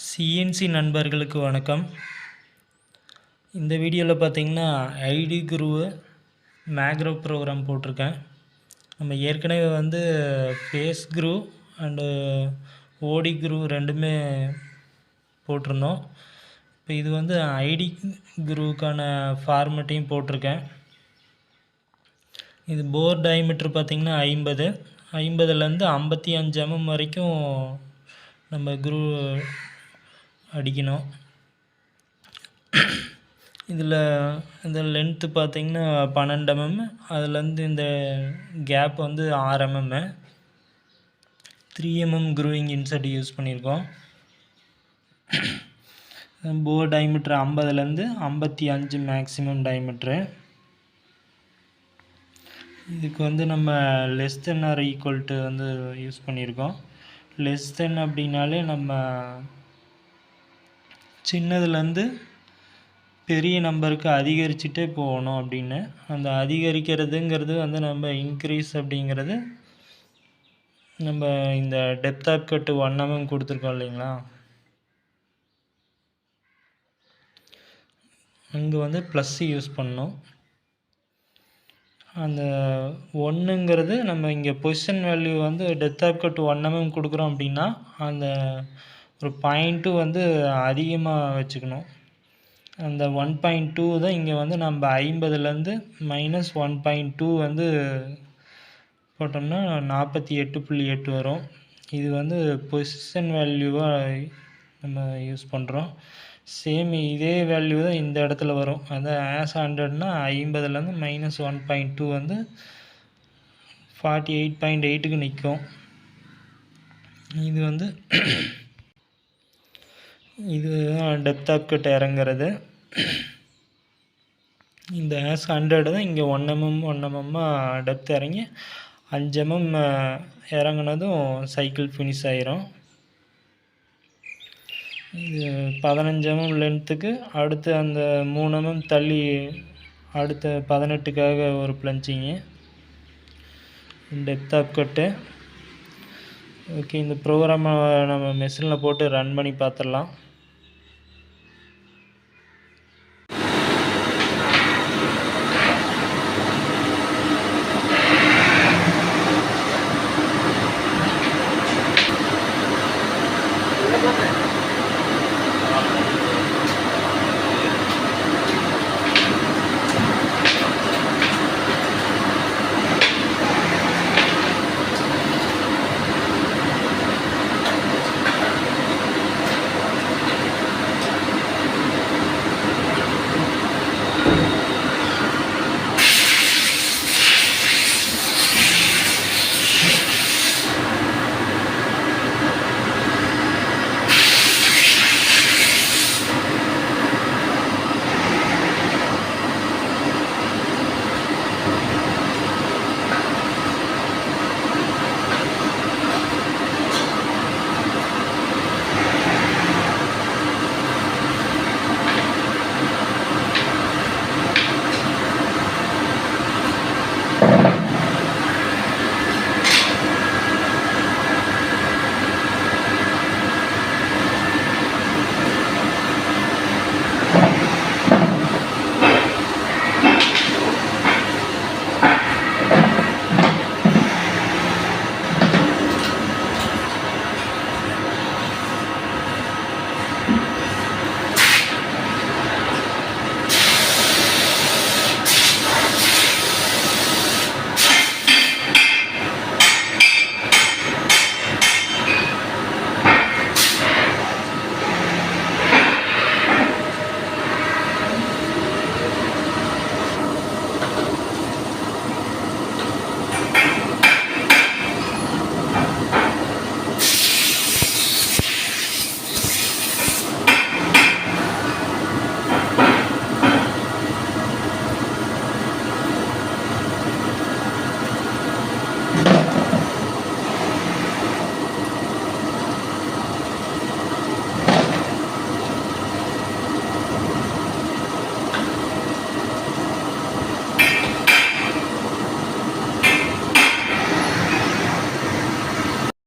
CNC நண்பர்களுக்கு வணக்கம். இந்த வீடியோவில் பார்த்தீங்கன்னா ஐடி குருவு மேக்ரோ ப்ரோக்ராம் போட்டிருக்கேன். நம்ம ஏற்கனவே ஃபேஸ் குரு அண்டு ஓடி குரு ரெண்டுமே போட்டிருந்தோம். இப்போ இது ஐடி குருவுக்கான ஃபார்மெட்டையும் போட்டிருக்கேன். இது போர் டயமீட்டர் பார்த்திங்கன்னா 50லேருந்து 55 mm வரைக்கும் நம்ம குரு அடிக்கணும். இதில் இந்த லென்த்து பார்த்திங்கன்னா 12 mm, அதுலேருந்து இந்த gap 6 mm, 3 mm grooving insert use பண்ணியிருக்கோம். போர் டயமீட்டர் 50லேருந்து 55 மேக்ஸிமம் டயமீட்ரு. இதுக்கு நம்ம less than or equal to use பண்ணியிருக்கோம். லெஸ் தென் அப்படின்னாலே நம்ம சின்னதுலேருந்து பெரிய நம்பருக்கு அதிகரிச்சுட்டே போகணும் அப்படின்னு. அந்த அதிகரிக்கிறதுங்கிறது நம்ம இன்க்ரீஸ் அப்படிங்கிறது நம்ம இந்த டெப்த் ஆஃப் கட்டு 1 mm கொடுத்துருக்கோம் இல்லைங்களா, அங்கே ப்ளஸ் யூஸ் பண்ணணும். அந்த 1ங்கிறது நம்ம இங்கே position value depth of cut 1 mm கொடுக்குறோம் அப்படின்னா அந்த ஒரு பாயிண்ட்டு அதிகமாக வச்சுக்கணும். அந்த 1.2 தான் இங்கே நம்ம 50லேருந்து -1.2 போட்டோம்னா 48.8 வரும். இது பொசிஷன் வேல்யூவாக நம்ம யூஸ் பண்ணுறோம். சேம் இதே வேல்யூ தான் இந்த இடத்துல வரும். அதான் ஆஸ் 100னா 50லேருந்து -1.2 48.8க்கு நிற்கும். இது டெப்த் ஆஃப் கட் இறங்குறது. இந்த ஆஸ் 100 தான் இங்கே 1 mm டெப்த் இறங்கி 5 mm இறங்குனதும் சைக்கிள் ஃபினிஷ் ஆயிரும். இது 15 mm லென்த்துக்கு அடுத்து அந்த 3 mm தள்ளி அடுத்த 18க்காக ஒரு ப்ளஞ்சிங்கு டெப்த் ஆஃப் கட்டு. ஓகே, இந்த ப்ரோக்ராமை நம்ம மெஷினில் போட்டு ரன் பண்ணி பார்த்துடலாம்.